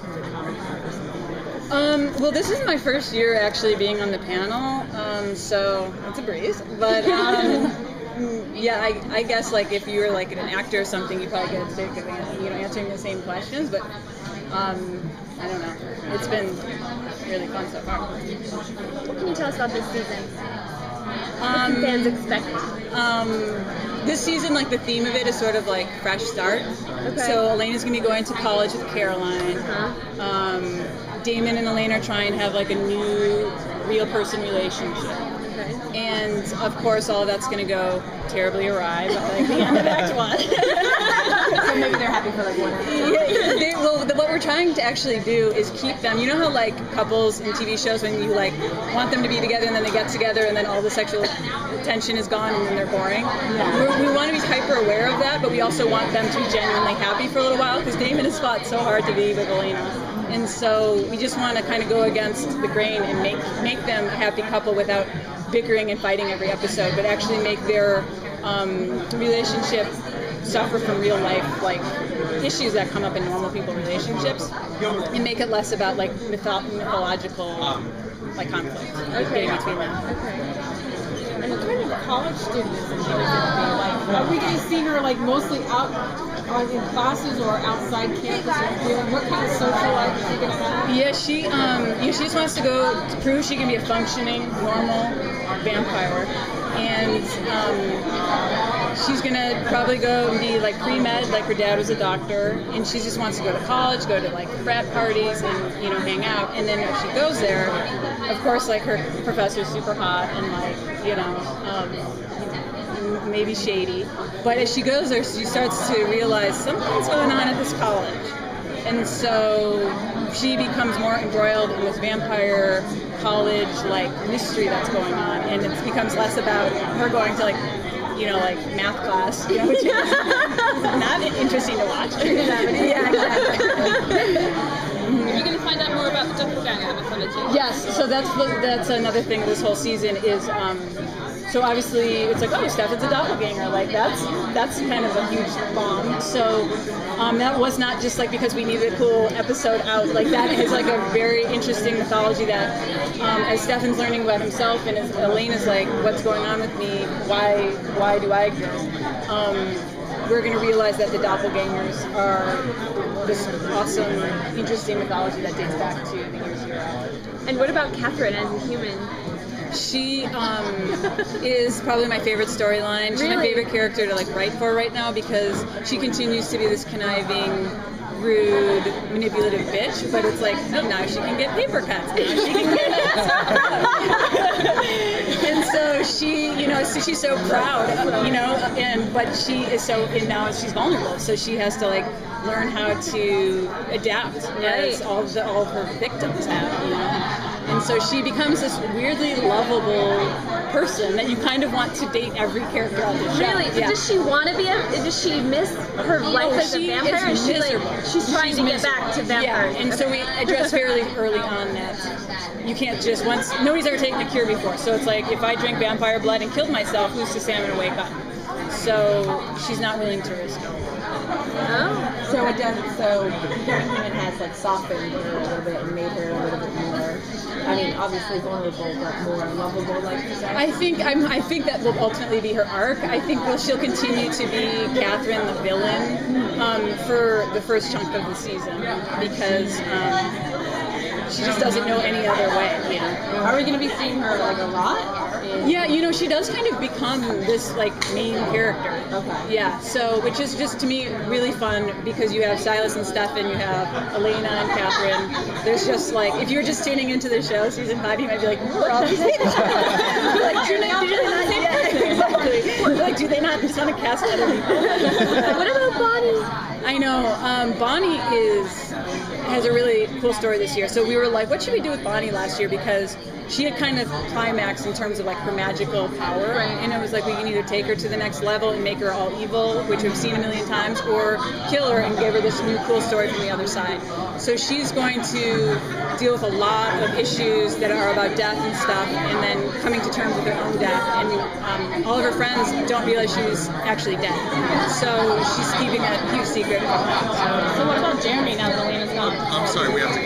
the comic part or something like this? Well, this is my first year actually being on the panel, so it's a breeze. But yeah, I guess like if you were like an actor or something, you probably get sick of answering the same questions. But I don't know. It's been really fun so far. What can you tell us about this season? What can fans expect? This season, like the theme of it is sort of like fresh start. Okay. So Elena's gonna be going to college with Caroline. Damon and Elena are trying to have like a new real person relationship. Okay. And of course, all of that's going to go terribly awry by like the end of Act 1. So maybe they're happy for like one episode. What we're trying to actually do is keep them. You know how like couples in TV shows, when you like want them to be together and then they get together and then all the sexual tension is gone and then they're boring. Yeah. We want to be hyper aware of that, but we also want them to be genuinely happy for a little while because Damon has fought so hard to be with Elena. And so we just want to kind of go against the grain and make them a happy couple without bickering and fighting every episode, but actually make their relationship suffer from real life like issues that come up in normal people relationships, and make it less about like mythological like conflict between them. And what kind of college student is Elena going to be? Like, are we going to see her like mostly out in classes or outside campus? What kind of social life is she going to have? Yeah, she just wants to go to prove she can be a functioning, normal vampire, and she's gonna probably go and be like pre-med, like her dad was a doctor, and she just wants to go to college, go to like frat parties, and hang out. And then if she goes there, of course, like her professor's super hot and like maybe shady, but as she goes there, she starts to realize something's going on at this college, and so she becomes more embroiled in this vampire college like mystery that's going on, and it becomes less about her going to like math class, which is not interesting to watch. Yeah, exactly. Are you going to find out more about the doppelganger mythology? Yes, so that's another thing of this whole season is so obviously it's like, oh, Stefan's a doppelganger, like that's kind of a huge bomb. So that was not just like because we needed a cool episode out, like that is like a very interesting mythology that as Stefan's learning about himself and as Elena's like, what's going on with me, why do I exist, we're going to realize that the doppelgangers are this awesome, interesting mythology that dates back to the year zero. And what about Catherine as a human? She is probably my favorite storyline. She's my favorite character to like write for right now because she continues to be this conniving, rude, manipulative bitch, but it's like, oh, now she can get paper cuts. Now she can get and so she, so she's so proud, but she is so, and now she's vulnerable, so she has to like learn how to adapt as all of her victims have, And so she becomes this weirdly lovable person that you kind of want to date every character on the show. Really? So does she want to be does she miss her life as a vampire? Is miserable. She's trying to get back to vampire. Yeah, and so we address fairly early on that you can't just nobody's ever taken a cure before. So it's like, if I drank vampire blood and killed myself, who's to say I'm going to wake up? So she's not willing to risk it. Oh. So it does. So becoming human has like softened her a little bit and made her a little bit more. I mean, obviously vulnerable, but more lovable, like you said. I think that will ultimately be her arc. I think she'll continue to be Catherine, the villain, for the first chunk of the season because she just doesn't know any other way. Yeah. Are we going to be seeing her like a lot? Yeah, she does kind of become this like main character. Okay. Yeah, so which is just to me really fun because you have Silas and Stefan, you have Elena and Catherine. There's just like, if you're just tuning into the show, season 5, you might be like, we're all the same. Like, do they not exactly. Like, do they not just want to cast other people? What about Bonnie? I know, Bonnie has a really cool story this year. So we were like, what should we do with Bonnie last year? Because she had kind of climaxed in terms of like her magical power, and it was like we can either take her to the next level and make her all evil, which we've seen a million times, or kill her and give her this new cool story from the other side. So she's going to deal with a lot of issues that are about death and stuff, and then coming to terms with her own death. And all of her friends don't realize she's actually dead. So she's keeping a huge secret from them. So what about Jeremy now that Elena's gone? I'm sorry, we have to